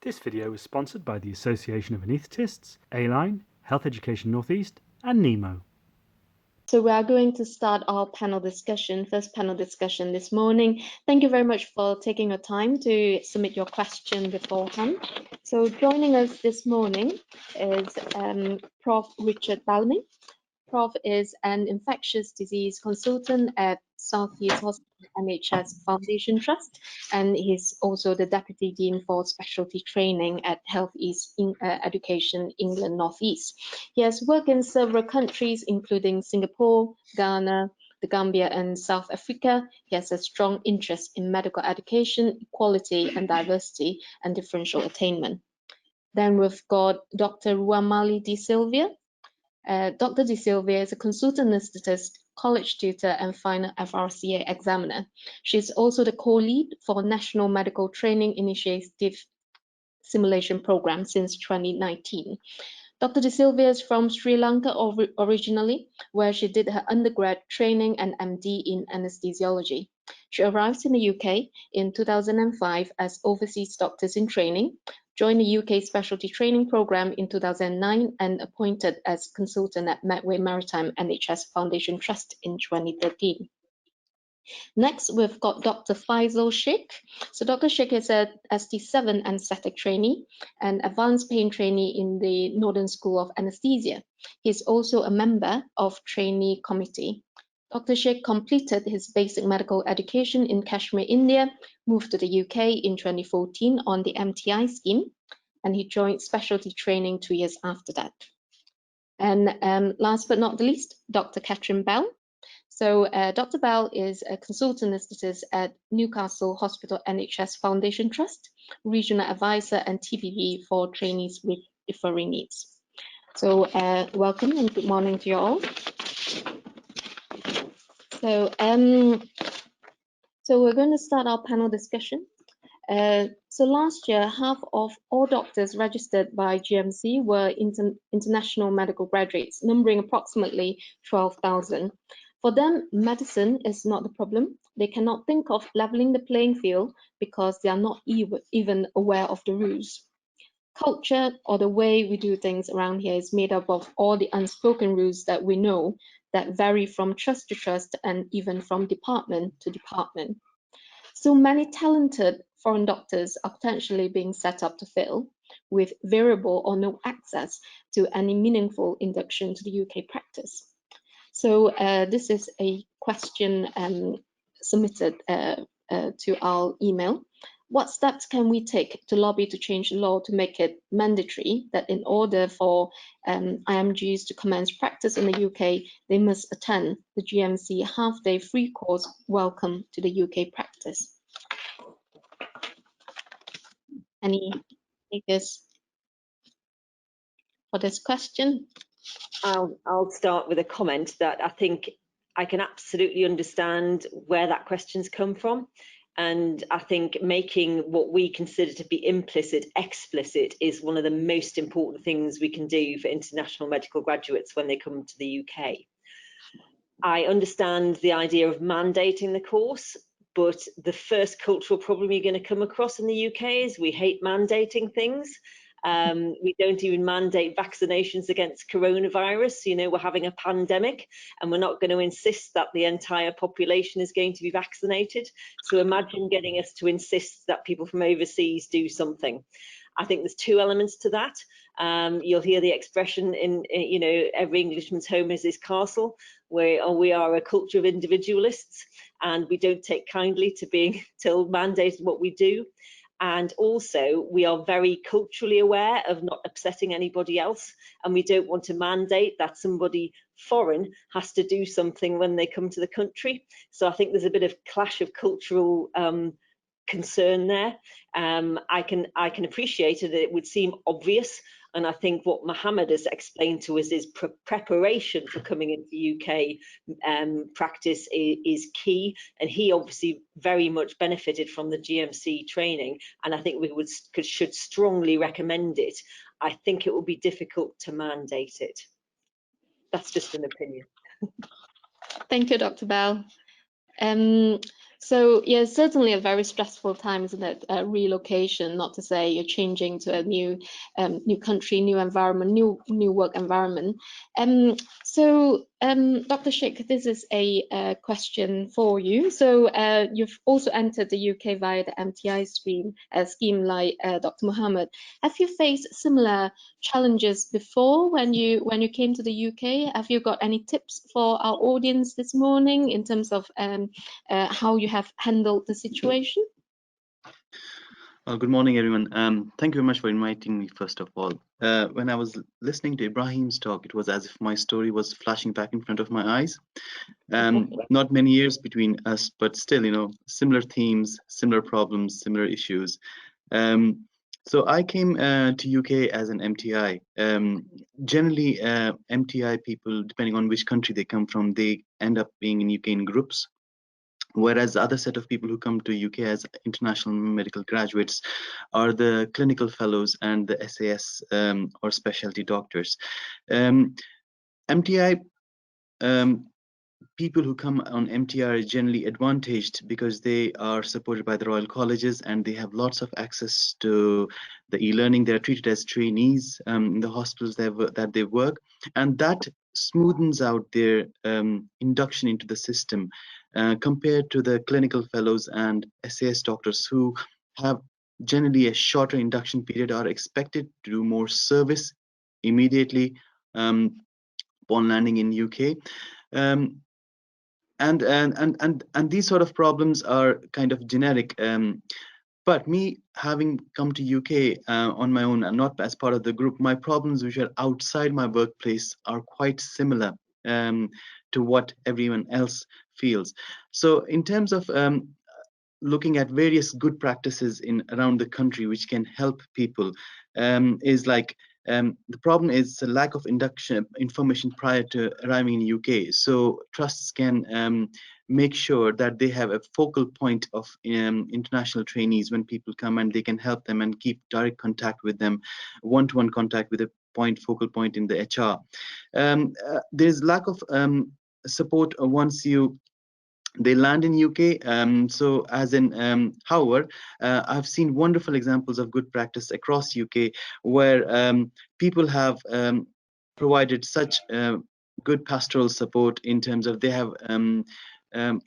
This video is sponsored by the Association of Anaesthetists, A-Line, Health Education Northeast, and NEMO. So we are going to start our panel discussion, first panel discussion this morning. Thank you very much for taking your time to submit your question beforehand. So joining us this morning is Prof. Richard Bellamy. Prof is an infectious disease consultant at South East Hospital NHS Foundation Trust, and he's also the Deputy Dean for Specialty Training at Health East Education England North East. He has worked in several countries, including Singapore, Ghana, the Cumbria, and South Africa. He has a strong interest in medical education, equality and diversity, and differential attainment. Then we've got Dr. Ruwanmali de Silva. Dr. De Silva is a consultant anaesthetist, college tutor, and final FRCA examiner. She is also the co-lead for National Medical Training Initiative Simulation Program since 2019. Dr. De Silva is from Sri Lanka originally, where she did her undergrad training and MD in anesthesiology. She arrived in the UK in 2005 as overseas doctors in training, joined the UK Specialty Training Programme in 2009 and appointed as consultant at Medway Maritime NHS Foundation Trust in 2013. Next, we've got Dr. Faisal Sheikh. So Dr. Sheikh is a ST7 anaesthetic trainee and advanced pain trainee in the Northern School of Anaesthesia. He is also a member of Trainee Committee. Dr. Sheikh completed his basic medical education in Kashmir, India, moved to the UK in 2014 on the MTI scheme, and he joined specialty training 2 years after that. And last but not the least, Dr. Kathryn Bell. So Dr. Bell is a consultant anaesthetist at Newcastle Hospital NHS Foundation Trust, regional advisor and TPD for trainees with differing needs. So welcome and good morning to you all. So we're going to start our panel discussion. So last year, half of all doctors registered by GMC were international medical graduates, numbering approximately 12,000. For them, medicine is not the problem. They cannot think of leveling the playing field because they are not even aware of the rules. Culture, or the way we do things around here, is made up of all the unspoken rules that we know that vary from trust to trust and even from department to department. So many talented foreign doctors are potentially being set up to fail with variable or no access to any meaningful induction to the UK practice. So this is a question submitted to our email. What steps can we take to lobby to change the law to make it mandatory that in order for IMGs to commence practice in the UK, they must attend the GMC half-day free course Welcome to the UK Practice? Any takers for this question? I'll start with a comment that I think I can absolutely understand where that question's come from. And I think making what we consider to be implicit explicit is one of the most important things we can do for international medical graduates when they come to the UK. I understand the idea of mandating the course, but the first cultural problem you're going to come across in the UK is we hate mandating things. We don't even mandate vaccinations against coronavirus. You know, we're having a pandemic and we're not going to insist that the entire population is going to be vaccinated. So imagine getting us to insist that people from overseas do something. I think there's two elements to that. You'll hear the expression in you know, every Englishman's home is his castle, where we are a culture of individualists and we don't take kindly to being told mandated what we do. And also we are very culturally aware of not upsetting anybody else, and we don't want to mandate that somebody foreign has to do something when they come to the country. So I think there's a bit of clash of cultural concern there. I can appreciate it, that it would seem obvious, and I think what Mohammed has explained to us is preparation for coming into UK practice is key, and he obviously very much benefited from the GMC training, and I think we should strongly recommend it. I think it will be difficult to mandate it. That's just an opinion. Thank you, Dr. Bell. So yeah, it's certainly a very stressful time, isn't it? Relocation, not to say you're changing to a new country, new environment, new work environment. Dr. Sheikh, this is a question for you. So you've also entered the UK via the MTI scheme like Dr. Mohammed. Have you faced similar challenges before when you came to the UK? Have you got any tips for our audience this morning in terms of how you have handled the situation? Well, good morning, everyone. Thank you very much for inviting me, first of all. When I was listening to Ibrahim's talk, it was as if my story was flashing back in front of my eyes. Not many years between us, but still, you know, similar themes, similar problems, similar issues. So I came to UK as an MTI. Generally, MTI people, depending on which country they come from, they end up being in UK in groups. Whereas the other set of people who come to UK as international medical graduates are the clinical fellows and the SAS or specialty doctors. MTI people who come on MTI are generally advantaged because they are supported by the Royal Colleges and they have lots of access to the e-learning. They're treated as trainees in the hospitals that they work, and that smoothens out their induction into the system compared to the clinical fellows and SAS doctors who have generally a shorter induction period, are expected to do more service immediately upon landing in UK. And these sort of problems are kind of generic. But me having come to UK on my own and not as part of the group, my problems which are outside my workplace are quite similar to what everyone else feels. So in terms of looking at various good practices around the country which can help people, is like the problem is the lack of information prior to arriving in UK. So trusts can make sure that they have a focal point of international trainees when people come, and they can help them and keep direct contact with them, one-to-one contact with a focal point in the HR. There's lack of support once they land in UK. So as in, however, I've seen wonderful examples of good practice across UK where people have provided such good pastoral support in terms of they have,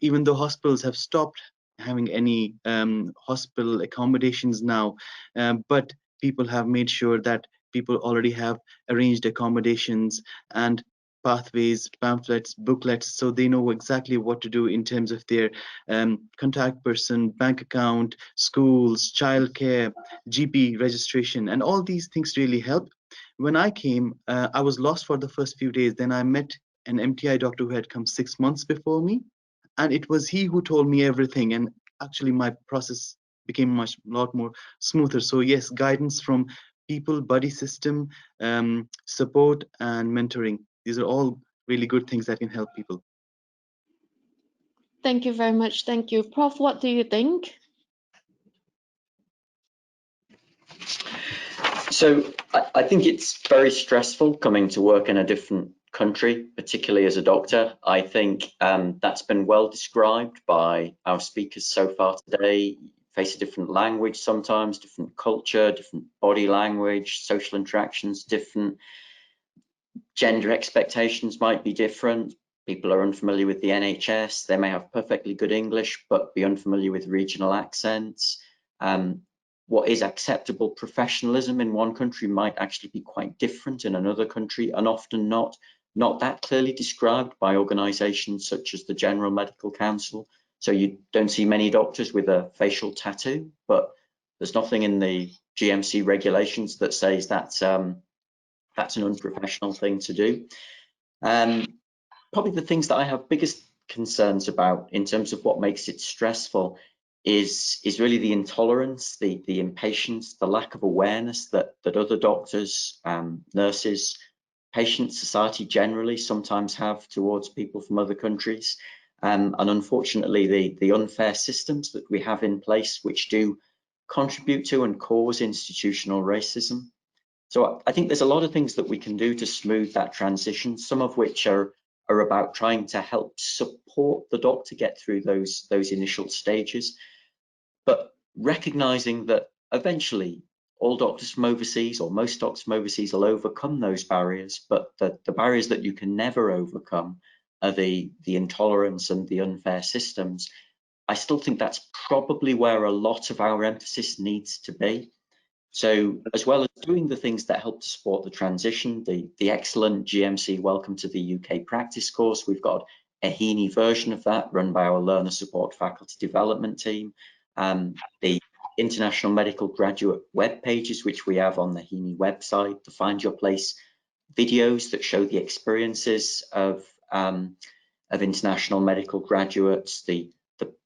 even though hospitals have stopped having any hospital accommodations now, but people have made sure that people already have arranged accommodations and pathways, pamphlets, booklets, so they know exactly what to do in terms of their contact person, bank account, schools, childcare, GP registration, and all these things really help. When I came, I was lost for the first few days. Then I met an MTI doctor who had come 6 months before me, and it was he who told me everything, and actually my process became a lot more smoother. So yes, guidance from people, buddy system, support, and mentoring. These are all really good things that can help people. Thank you very much. Thank you. Prof, what do you think? So I think it's very stressful coming to work in a different country, particularly as a doctor. I think that's been well described by our speakers so far today. You face a different language sometimes, different culture, different body language, social interactions, different gender expectations might be different. People are unfamiliar with the NHS. They may have perfectly good English, but be unfamiliar with regional accents. What is acceptable professionalism in one country might actually be quite different in another country, and often not that clearly described by organisations such as the General Medical Council. So you don't see many doctors with a facial tattoo, but there's nothing in the GMC regulations that says that's an unprofessional thing to do. Probably the things that I have biggest concerns about in terms of what makes it stressful is really the intolerance, the impatience, the lack of awareness that other doctors, nurses, patient society generally sometimes have towards people from other countries. And unfortunately, the unfair systems that we have in place, which do contribute to and cause institutional racism. So I think there's a lot of things that we can do to smooth that transition, some of which are are about trying to help support the doctor get through those initial stages, but recognizing that eventually all doctors from overseas, or most doctors from overseas, will overcome those barriers, but the barriers that you can never overcome are the intolerance and the unfair systems. I still think that's probably where a lot of our emphasis needs to be. So as well as doing the things that help to support the transition, the excellent GMC Welcome to the UK practice course, we've got a HEENE version of that run by our learner support faculty development team. The international medical graduate web pages, which we have on the HEENE website, the Find Your Place videos that show the experiences of international medical graduates, the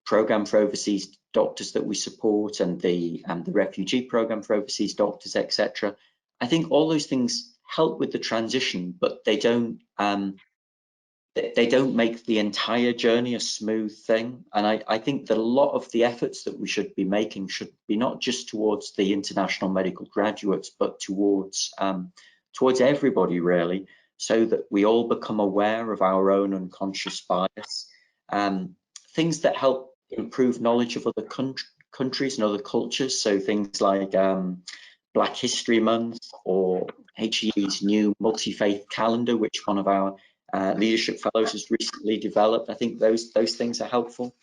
program for overseas doctors that we support, and the refugee program for overseas doctors, etc. I think all those things help with the transition, but they don't make the entire journey a smooth thing. And I think that a lot of the efforts that we should be making should be not just towards the international medical graduates, but towards everybody really, so that we all become aware of our own unconscious bias. Things that help improve knowledge of other countries and other cultures, so things like Black History Month or HEE's new multi-faith calendar, which one of our leadership fellows has recently developed. I think those things are helpful.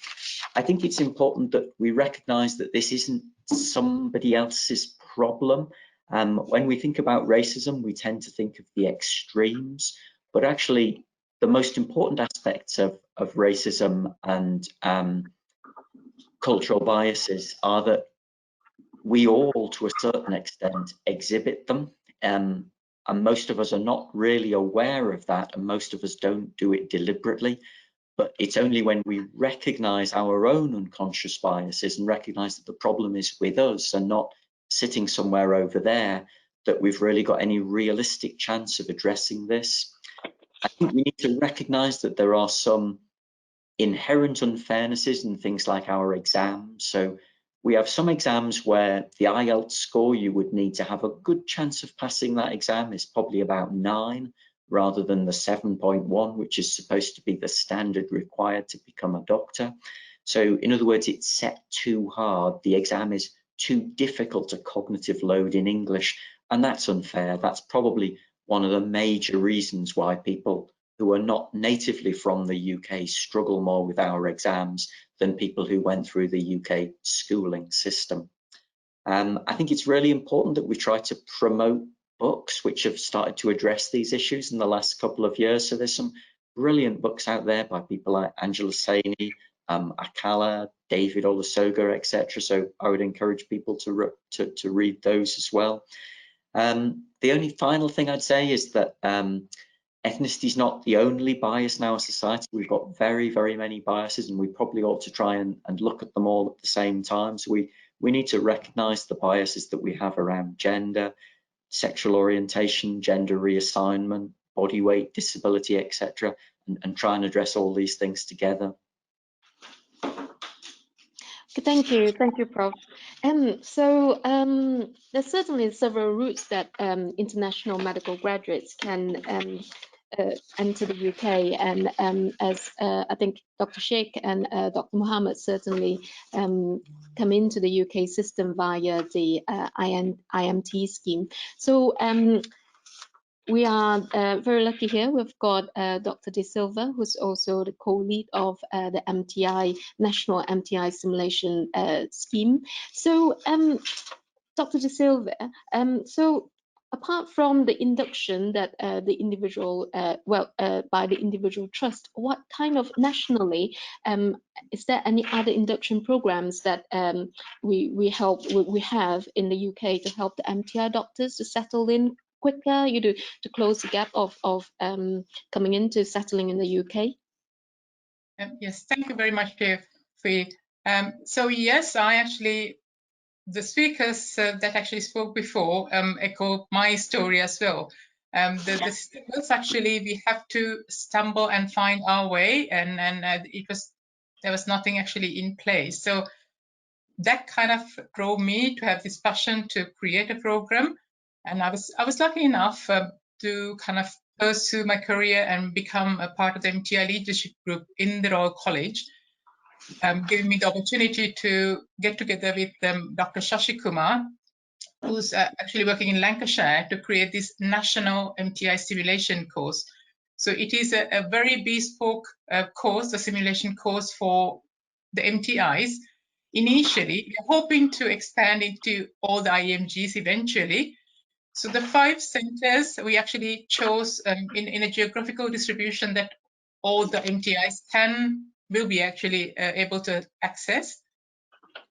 I think it's important that we recognise that this isn't somebody else's problem. When we think about racism, we tend to think of the extremes, but actually the most important aspects of racism and cultural biases are that we all, to a certain extent, exhibit them, and most of us are not really aware of that, and most of us don't do it deliberately. But it's only when we recognise our own unconscious biases and recognise that the problem is with us and not sitting somewhere over there that we've really got any realistic chance of addressing this. I think we need to recognise that there are some inherent unfairnesses in things like our exams. So we have some exams where the IELTS score you would need to have a good chance of passing that exam is probably about 9, rather than the 7.1, which is supposed to be the standard required to become a doctor. So in other words, it's set too hard. The exam is too difficult a cognitive load in English, and that's unfair. That's probably one of the major reasons why people who are not natively from the UK struggle more with our exams than people who went through the UK schooling system. I think it's really important that we try to promote books which have started to address these issues in the last couple of years. So there's some brilliant books out there by people like Angela Saini, Akala, David Olusoga, etc. So I would encourage people to read those as well. The only final thing I'd say is that ethnicity is not the only bias in our society. We've got very, very many biases, and we probably ought to try and look at them all at the same time. So we need to recognise the biases that we have around gender, sexual orientation, gender reassignment, body weight, disability, etc., and try and address all these things together. Thank you, Prof. There's certainly several routes that international medical graduates can enter the UK, and as I think Dr. Sheikh and Dr. Mohammed certainly come into the UK system via the IMT scheme. So we are very lucky here. We've got Dr. De Silva, who's also the co-lead of the MTI, National MTI Simulation Scheme. So, Dr. De Silva, so apart from the induction that the individual, by the individual trust, what kind of nationally, is there any other induction programs that we have in the UK to help the MTI doctors to settle in quicker, to close the gap of coming into settling in the UK? Yes, thank you very much, Fui. So yes, the speakers that actually spoke before echo my story as well. The struggles, actually, we have to stumble and find our way, and there was nothing actually in place. So that kind of drove me to have this passion to create a program. And I was lucky enough to kind of pursue my career and become a part of the MTI leadership group in the Royal College, giving me the opportunity to get together with Dr. Shashi Kumar, who's actually working in Lancashire, to create this national MTI simulation course. So it is a very bespoke course, a simulation course for the MTIs. Initially, we're hoping to expand into all the IMGs eventually. So the 5 centres we actually chose in a geographical distribution that all the MTIs will be actually able to access.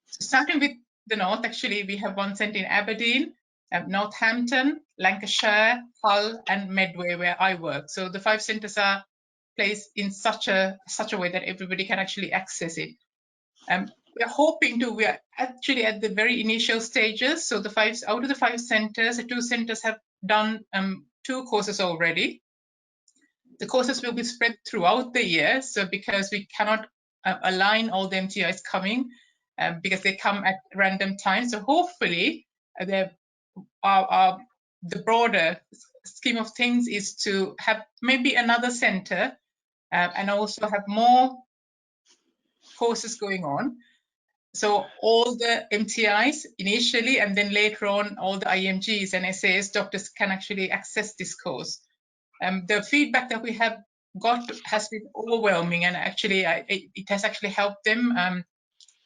So starting with the north, actually, we have 1 centre in Aberdeen, Northampton, Lancashire, Hull, and Medway, where I work. So the 5 centres are placed in such a way that everybody can actually access it. We are actually at the very initial stages. So out of the 5 centres, the 2 centres have done 2 courses already. The courses will be spread throughout the year. So because we cannot align all the MTIs coming, because they come at random times. So hopefully the broader scheme of things is to have maybe another centre and also have more courses going on. So all the MTIs initially, and then later on, all the IMGs and SAS doctors can actually access this course. The feedback that we have got has been overwhelming, and actually it has actually helped them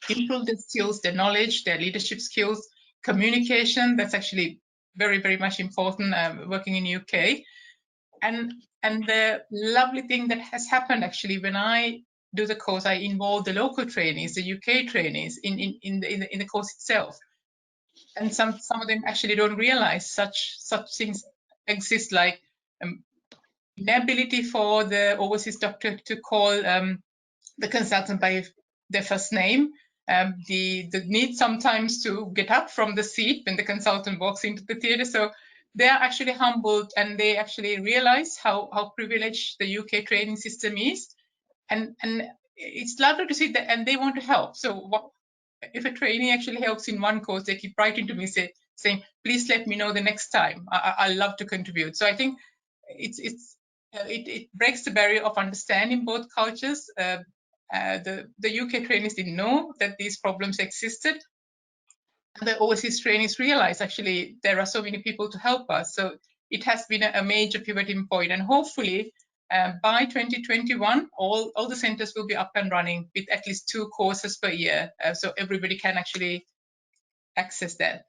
improve their skills, their knowledge, their leadership skills, communication. That's actually very, very much important working in UK. And the lovely thing that has happened actually, when I do the course, I involve the local trainees, the UK trainees in the course itself. And some of them actually don't realize such things exist, like inability for the overseas doctor to call the consultant by their first name, the need sometimes to get up from the seat when the consultant walks into the theatre. So they are actually humbled, and they actually realize how privileged the UK training system is, and it's lovely to see that, and they want to help. So if a trainee actually helps in one course, they keep writing to me saying, please let me know the next time. I love to contribute. So I think it breaks the barrier of understanding both cultures. The UK trainees didn't know that these problems existed. The overseas trainees realize actually there are so many people to help us. So it has been a major pivoting point, and hopefully by 2021, all the centres will be up and running with at least 2 courses per year, so everybody can actually access that.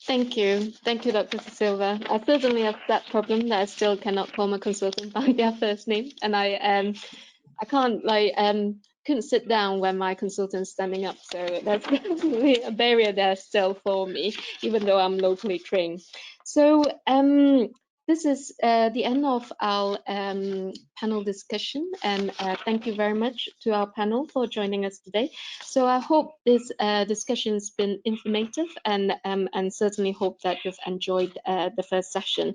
Thank you, Dr. Silva. I certainly have that problem that I still cannot call my consultant by their first name, and I can't couldn't sit down when my consultant's standing up. So that's definitely a barrier there still for me, even though I'm locally trained. So this is the end of our panel discussion, and thank you very much to our panel for joining us today. So I hope this discussion has been informative, and certainly hope that you've enjoyed the first session.